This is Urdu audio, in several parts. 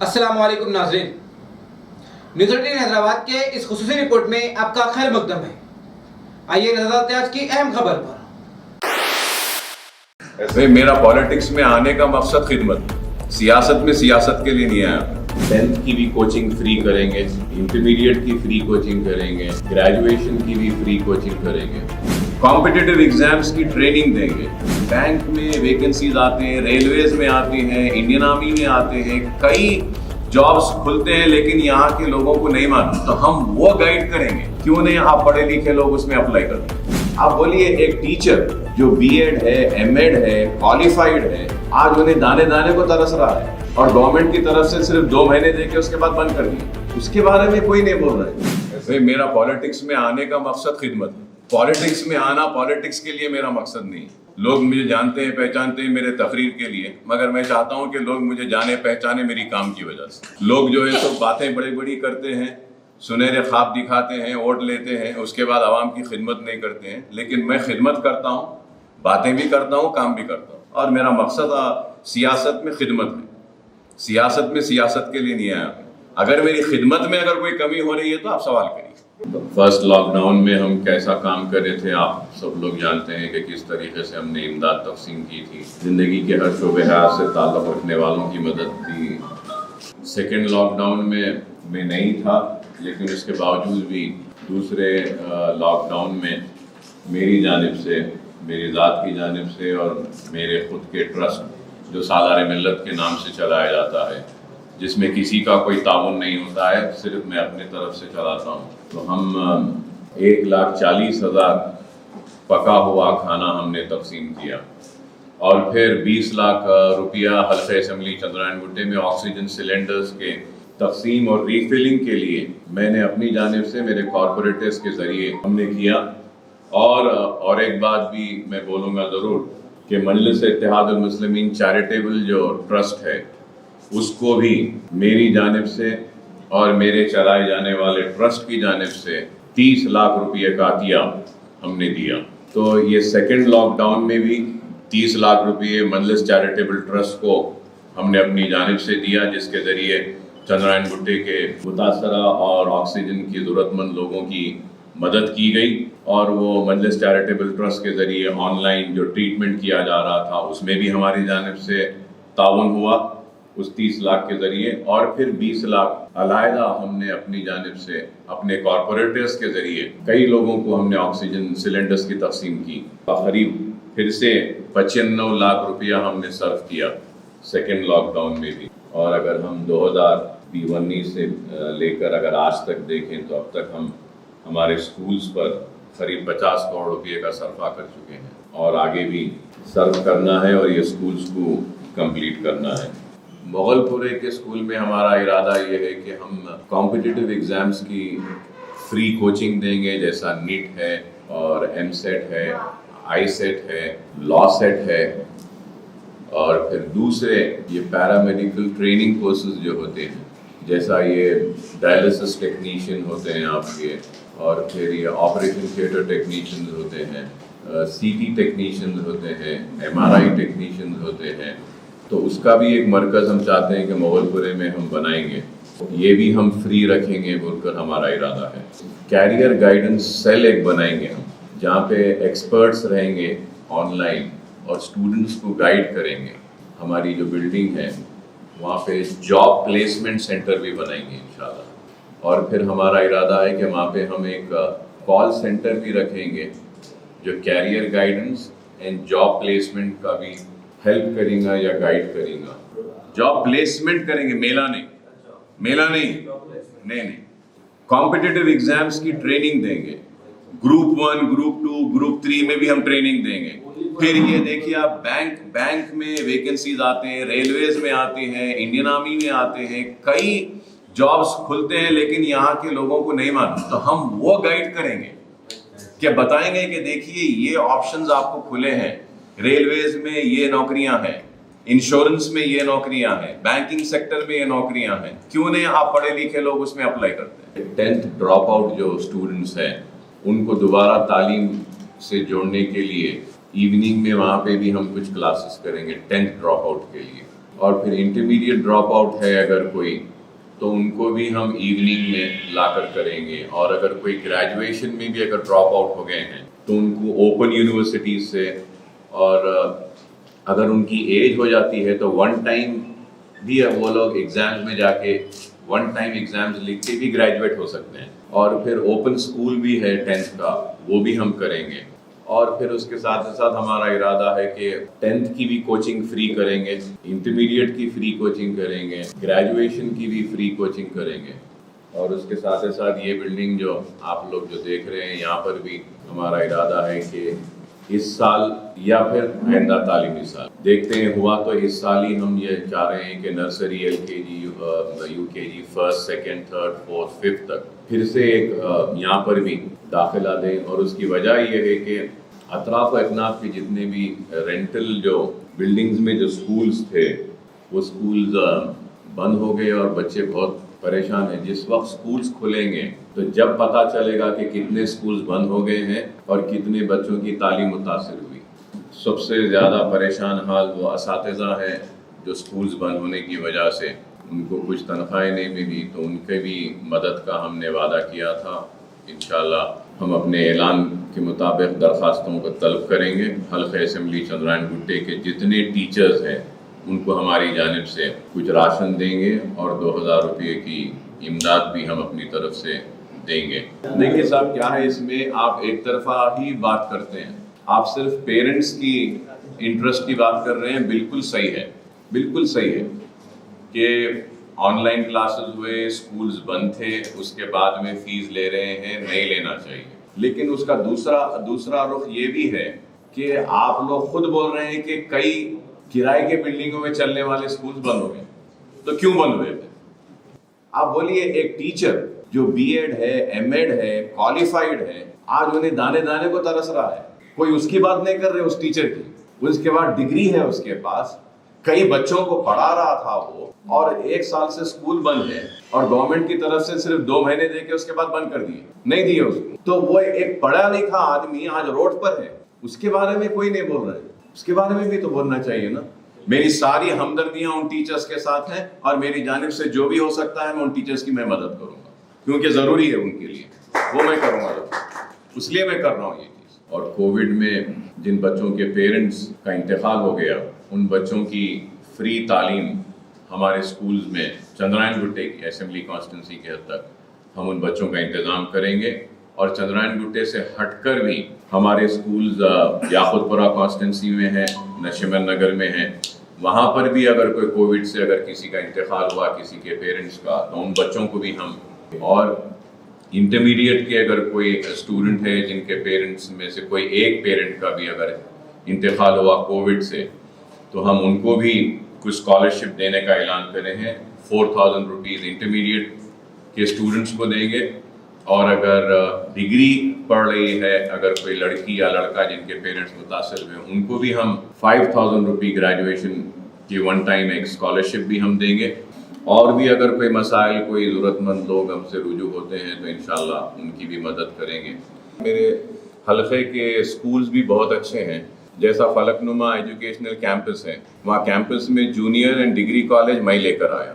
السلام علیکم ناظرین، نیوز 18 حیدرآباد کے اس خصوصی رپورٹ میں آپ کا خیر مقدم ہے۔ آئیے نظر ڈالتے ہیں آج کی اہم خبر پر۔ میرا پالیٹکس میں آنے کا مقصد خدمت، سیاست میں سیاست کے لیے نہیں آیا۔ 10th کی بھی کوچنگ فری کریں گے، انٹرمیڈیٹ کی فری کوچنگ کریں گے، گریجویشن کی بھی فری کوچنگ کریں گے، کمپٹیٹیو ایگزامز کی ٹریننگ دیں گے۔ بینک میں ویکنسیز آتے ہیں، ریلویز میں آتے ہیں، انڈین آرمی میں آتے ہیں، کئی جابس کھلتے ہیں، لیکن یہاں کے لوگوں کو نہیں معلوم، تو ہم وہ گائیڈ کریں گے۔ کیوں نہیں آپ پڑھے لکھے لوگ اس میں اپلائی کرتے ہیں؟ آپ بولیے ایک ٹیچر جو بی ایڈ ہے، ایم ایڈ ہے، کوالیفائڈ ہے، آج انہیں دانے دانے کو ترس رہا ہے اور گورنمنٹ کی طرف سے صرف 2 مہینے دے کے اس کے بعد بند کر دیا، اس کے بارے میں کوئی نہیں بول رہا ہے۔ میرا پالیٹکس میں آنے کا مقصد خدمت، پالیٹکس میں آنا پالیٹکس کے لیے میرا مقصد نہیں۔ لوگ مجھے جانتے ہیں، پہچانتے ہیں میرے تقریر کے لیے، مگر میں چاہتا ہوں کہ لوگ مجھے جانے پہچانے میری کام کی وجہ سے۔ لوگ جو ہے سب باتیں بڑی بڑی کرتے ہیں، سنہرے خواب دکھاتے ہیں، ووٹ لیتے ہیں، اس کے بعد عوام کی خدمت نہیں کرتے ہیں۔ لیکن میں خدمت کرتا ہوں، باتیں بھی کرتا ہوں، کام بھی کرتا ہوں، اور میرا مقصد سیاست میں خدمت ہے۔ سیاست میں سیاست کے لیے نہیں آیا۔ اگر میری خدمت میں اگر کوئی کمی ہو رہی ہے تو آپ سوال کریے۔ فرسٹ لاک ڈاؤن میں ہم کیسا کام کر رہے تھے، آپ سب لوگ جانتے ہیں کہ کس طریقے سے ہم نے امداد تقسیم کی تھی، زندگی کے ہر شعبے حیات سے تعلق رکھنے والوں کی مدد دی۔ سیکنڈ لاک ڈاؤن میں نہیں تھا، لیکن اس کے باوجود بھی دوسرے لاک ڈاؤن میں میری جانب سے، میری ذات کی جانب سے اور میرے خود کے ٹرسٹ جو سالار ملت کے نام سے چلایا جاتا ہے، جس میں کسی کا کوئی تعاون نہیں ہوتا ہے، صرف میں اپنے طرف سے چلاتا ہوں، تو ہم 1,40,000 پکا ہوا کھانا ہم نے تقسیم کیا، اور پھر 20 لاکھ روپیہ حلقہ اسمبلی چندرائن گٹے میں آکسیجن سلنڈرز کے تقسیم اور ریفلنگ کے لیے میں نے اپنی جانب سے، میرے کارپوریٹرز کے ذریعے ہم نے کیا۔ اور ایک بات بھی میں بولوں گا ضرور کہ مجلس اتحاد المسلمین چیریٹیبل جو ٹرسٹ ہے، اس کو بھی میری جانب سے اور میرے چلائے جانے والے ٹرسٹ کی جانب سے 30 لاکھ روپیے کا عطیہ ہم نے دیا۔ تو یہ سیکنڈ لاک ڈاؤن میں بھی 30 لاکھ روپیے مجلس چیریٹیبل ٹرسٹ کو ہم نے اپنی جانب سے دیا، جس کے ذریعے چندرائن گٹے کے متاثرہ اور آکسیجن کی ضرورت مند لوگوں کی مدد کی گئی، اور وہ مجلس چیریٹیبل ٹرسٹ کے ذریعے آن لائن جو ٹریٹمنٹ کیا جا رہا تھا، اس میں بھی ہماری جانب سے تعاون ہوا اس 30 لاکھ کے ذریعے، اور پھر 20 لاکھ علیحدہ ہم نے اپنی جانب سے اپنے کارپوریٹرز کے ذریعے کئی لوگوں کو ہم نے آکسیجن سلنڈرز کی تقسیم کی۔ قریب پھر سے 95 لاکھ روپیہ ہم نے صرف کیا سیکنڈ لاک ڈاؤن میں بھی۔ اور اگر ہم 2019 سے لے کر اگر آج تک دیکھیں تو اب تک ہم ہمارے سکولز پر قریب 50 کروڑ روپیے کا صرفہ کر چکے ہیں، اور آگے بھی صرف کرنا ہے، اور یہ سکولز کو کمپلیٹ کرنا ہے۔ مغل پورے کے اسکول میں ہمارا ارادہ یہ ہے کہ ہم کمپٹیٹیو ایگزامز کی فری کوچنگ دیں گے، جیسا نیٹ ہے اور ایم سیٹ ہے، آئی سیٹ ہے، لا سیٹ ہے، اور پھر دوسرے یہ پیرا میڈیکل ٹریننگ کورسز جو ہوتے ہیں، جیسا یہ ڈائلسس ٹیکنیشین ہوتے ہیں آپ کے، اور پھر یہ آپریشن تھیٹر ٹیکنیشینز ہوتے ہیں، سی ٹی ٹیکنیشینز ہوتے ہیں، ایم آر آئی ٹیکنیشینز ہوتے ہیں، تو اس کا بھی ایک مرکز ہم چاہتے ہیں کہ مغل پورے میں ہم بنائیں گے، یہ بھی ہم فری رکھیں گے بول کر ہمارا ارادہ ہے۔ کیریئر گائیڈنس سیل ایک بنائیں گے ہم، جہاں پہ ایکسپرٹس رہیں گے آن لائن اور اسٹوڈنٹس کو گائیڈ کریں گے۔ ہماری جو بلڈنگ ہے وہاں پہ جاب پلیسمنٹ سینٹر بھی بنائیں گے انشاءاللہ، اور پھر ہمارا ارادہ ہے کہ وہاں پہ ہم ایک کال سینٹر بھی رکھیں گے جو career guidance and job placement کا بھی ہیلپ کریں گا یا گائیڈ کریں گا۔ جاب پلیسمنٹ کریں گے، میلہ نہیں، کمپٹیٹیو ایگزامز کی ٹریننگ دیں گے، گروپ 1، گروپ 2، گروپ 3 میں بھی ہم ٹریننگ دیں گے۔ پھر یہ دیکھیے آپ، بینک میں ویکنسیز آتے ہیں، ریلویز میں آتے ہیں، انڈین آرمی میں آتے ہیں، کئی جابس کھلتے ہیں، لیکن یہاں کے لوگوں کو نہیں معلوم، تو ہم وہ گائیڈ کریں گے کہ بتائیں گے کہ دیکھیے یہ آپشنز آپ کو کھلے ہیں، ریلویز میں یہ نوکریاں ہیں، انشورنس میں یہ نوکریاں ہیں، بینکنگ سیکٹر میں یہ نوکریاں ہیں، کیوں نہیں آپ پڑھے لکھے لوگ اس میں اپلائی کرتے ہیں۔ 10th ڈراپ آؤٹ جو اسٹوڈنٹس ہیں ان کو دوبارہ تعلیم سے جوڑنے کے لیے ایوننگ میں وہاں پہ بھی ہم کچھ کلاسز کریں گے 10th ڈراپ آؤٹ کے لیے۔ اور پھر انٹرمیڈیٹ ڈراپ آؤٹ ہے اگر کوئی تو ان کو بھی ہم ایوننگ میں لا کر کریں گے، اور اگر کوئی گریجویشن میں بھی اگر ڈراپ آؤٹ ہو گئے ہیں تو ان کو اوپن یونیورسٹیز سے، اور اگر ان کی ایج ہو جاتی ہے تو ون ٹائم بھی وہ لوگ ایگزامز میں جا کے ون ٹائم ایگزامز لکھ کے بھی گریجویٹ ہو سکتے ہیں، اور پھر اوپن اسکول بھی ہے 10th کا، وہ بھی ہم کریں گے، اور پھر اس کے ساتھ ساتھ ہمارا ارادہ ہے کہ 10th کی بھی کوچنگ فری کریں گے، انٹرمیڈیٹ کی فری کوچنگ کریں گے، گریجویشن کی بھی فری کوچنگ کریں گے، اور اس کے ساتھ ساتھ یہ بلڈنگ جو آپ لوگ جو دیکھ رہے ہیں یہاں پر بھی ہمارا ارادہ ہے کہ اس سال یا پھر آئندہ تعلیمی سال دیکھتے ہیں، ہوا تو اس سال ہی ہم یہ چاہ رہے ہیں کہ نرسری، ایل کے G, U K G, first, second, third, fourth, fifth تک پھر سے ایک یہاں پر بھی داخلہ دیں، اور اس کی وجہ یہ ہے کہ اطراف و اکناف کے جتنے بھی رینٹل جو بلڈنگز میں جو سکولز تھے وہ سکولز بند ہو گئے اور بچے بہت پریشان ہیں۔ جس وقت سکولز کھلیں گے تو جب پتہ چلے گا کہ کتنے سکولز بند ہو گئے ہیں اور کتنے بچوں کی تعلیم متاثر ہوئی۔ سب سے زیادہ پریشان حال وہ اساتذہ ہیں جو سکولز بند ہونے کی وجہ سے ان کو کچھ تنخواہیں نہیں ملی، تو ان کے بھی مدد کا ہم نے وعدہ کیا تھا۔ انشاءاللہ ہم اپنے اعلان کے مطابق درخواستوں کو طلب کریں گے۔ حلقہ اسمبلی چندرائن گٹے کے جتنے ٹیچرز ہیں ان کو ہماری جانب سے کچھ راشن دیں گے، اور 2000 روپے کی امداد بھی ہم اپنی طرف سے دیں گے۔ دیکھیے صاحب کیا ہے، اس میں آپ ایک طرفہ ہی بات کرتے ہیں، آپ صرف پیرنٹس کی انٹرسٹ کی بات کر رہے ہیں۔ بالکل صحیح ہے، بالکل صحیح ہے کہ آن لائن کلاسز ہوئے، سکولز بند تھے، اس کے بعد میں فیس لے رہے ہیں، نہیں لینا چاہیے، لیکن اس کا دوسرا رخ یہ بھی ہے کہ آپ لوگ خود بول رہے ہیں کہ کئی کرائے کے بلڈنگوں میں چلنے والے سکولز بند ہو گئے، تو کیوں بند ہوئے تھے؟ آپ بولیے، ایک ٹیچر جو بی ایڈ ہے، ایم ایڈ ہے، کوالیفائڈ ہے، آج انہیں دانے دانے کو ترس رہا ہے، کوئی اس کی بات نہیں کر رہے، اس ٹیچر کی، اس کے بعد ڈگری ہے اس کے پاس، کئی بچوں کو پڑھا رہا تھا وہ، اور 1 سال سے سکول بند ہے، اور گورنمنٹ کی طرف سے صرف 2 مہینے دے کے اس کے بعد بند کر دیے، نہیں دیے اس کو، تو وہ ایک پڑھا لکھا آدمی آج روڈ پر ہے، اس کے بارے میں کوئی نہیں بول رہا ہے، اس کے بارے میں بھی تو بولنا چاہیے نا۔ میری ساری ہمدردیاں ان ٹیچرز کے ساتھ ہیں، اور میری جانب سے جو بھی ہو سکتا ہے میں ان ٹیچرز کی میں مدد کروں گا، کیونکہ ضروری ہے ان کے لیے، وہ میں کروں گا، اس لیے میں کر رہا ہوں یہ چیز۔ اور کووڈ میں جن بچوں کے پیرنٹس کا انتقال ہو گیا ان بچوں کی فری تعلیم ہمارے سکولز میں چندرائن گٹے کی اسمبلی کانسٹیٹنسی کے حد تک ہم ان بچوں کا انتظام کریں گے، اور چندرائن گٹے سے ہٹ کر بھی ہمارے سکولز یاقوت پورہ کانسٹیٹنسی میں ہیں، نشیمن نگر میں ہیں، وہاں پر بھی اگر کوئی کووڈ سے اگر کسی کا انتقال ہوا کسی کے پیرنٹس کا تو ان بچوں کو بھی ہم، اور انٹرمیڈیٹ کے اگر کوئی اسٹوڈنٹ ہے جن کے پیرنٹس میں سے کوئی ایک پیرنٹ کا بھی اگر انتقال ہوا کووڈ سے تو ہم ان کو بھی کچھ اسکالرشپ دینے کا اعلان کرے ہیں۔ 4000 روپیز انٹرمیڈیٹ کے اسٹوڈنٹس کو دیں گے، اور اگر ڈگری پڑھ رہی ہے اگر کوئی لڑکی یا لڑکا جن کے پیرنٹس متاثر ہوئے ان کو بھی ہم 5000 روپی گریجویشن کی ون ٹائم ایک اسکالرشپ بھی ہم دیں گے، اور بھی اگر کوئی مسائل کوئی ضرورت مند لوگ ہم سے رجوع ہوتے ہیں تو انشاءاللہ ان کی بھی مدد کریں گے۔ میرے حلقے کے سکولز بھی بہت اچھے ہیں، جیسا فلک نما ایجوکیشنل کیمپس ہے، وہاں کیمپس میں جونیئر اینڈ ڈگری کالج میں لے کر آیا،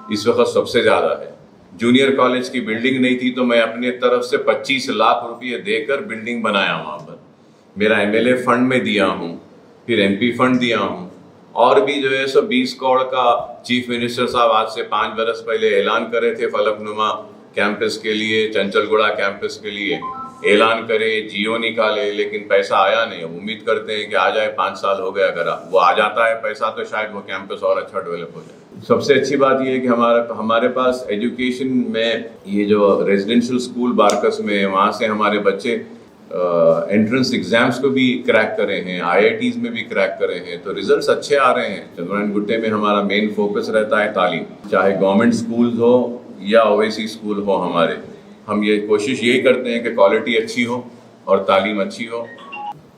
اس وقت سب سے زیادہ ہے۔ جونیئر کالج کی بلڈنگ نہیں تھی تو میں اپنے طرف سے 25 لاکھ روپے دے کر بلڈنگ بنایا، وہاں پر میرا ایم ایل اے فنڈ میں دیا ہوں، پھر ایم پی فنڈ دیا ہوں، اور بھی جو ہے 120 کروڑ کا چیف منسٹر صاحب آج سے 5 برس پہلے اعلان کرے تھے فلک نما کیمپس کے لیے، چنچل گوڑا کیمپس کے لیے اعلان کرے، جیو نکالے، لیکن پیسہ آیا نہیں۔ ہم امید کرتے ہیں کہ آ جائے، 5 سال ہو گئے، اگر وہ آ جاتا ہے پیسہ تو شاید وہ کیمپس اور اچھا ڈیولپ ہو جائے۔ سب سے اچھی بات یہ ہے کہ ہمارے پاس ایجوکیشن میں یہ جو ریزیڈینشل اسکول بارکس میں وہاں سے ہمارے بچے انٹرنس ایگزامس کو بھی کریک کرے ہیں، آئی آئی ٹیز میں بھی کریک کرے ہیں، تو ریزلٹس اچھے آ رہے ہیں۔ چندرائن گٹے میں ہمارا مین فوکس رہتا ہے تعلیم، چاہے گورنمنٹ اسکولز ہو یا اویسی اسکول ہو ہمارے، ہم یہ کوشش یہی کرتے ہیں کہ کوالٹی اچھی ہو اور تعلیم اچھی ہو۔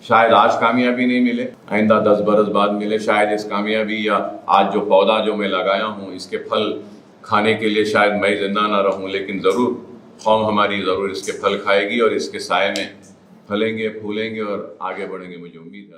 شاید آج کامیابی نہیں ملے، آئندہ 10 برس بعد ملے، شاید اس کامیابی یا آج جو پودا جو میں لگایا ہوں اس کے پھل کھانے کے لیے شاید میں زندہ نہ رہوں، لیکن ضرور قوم ہماری ضرور اس کے پھل کھائے گی، اور اس کے سائے میں پھلیں گے، پھولیں گے اور آگے بڑھیں گے، مجھے امید ہے۔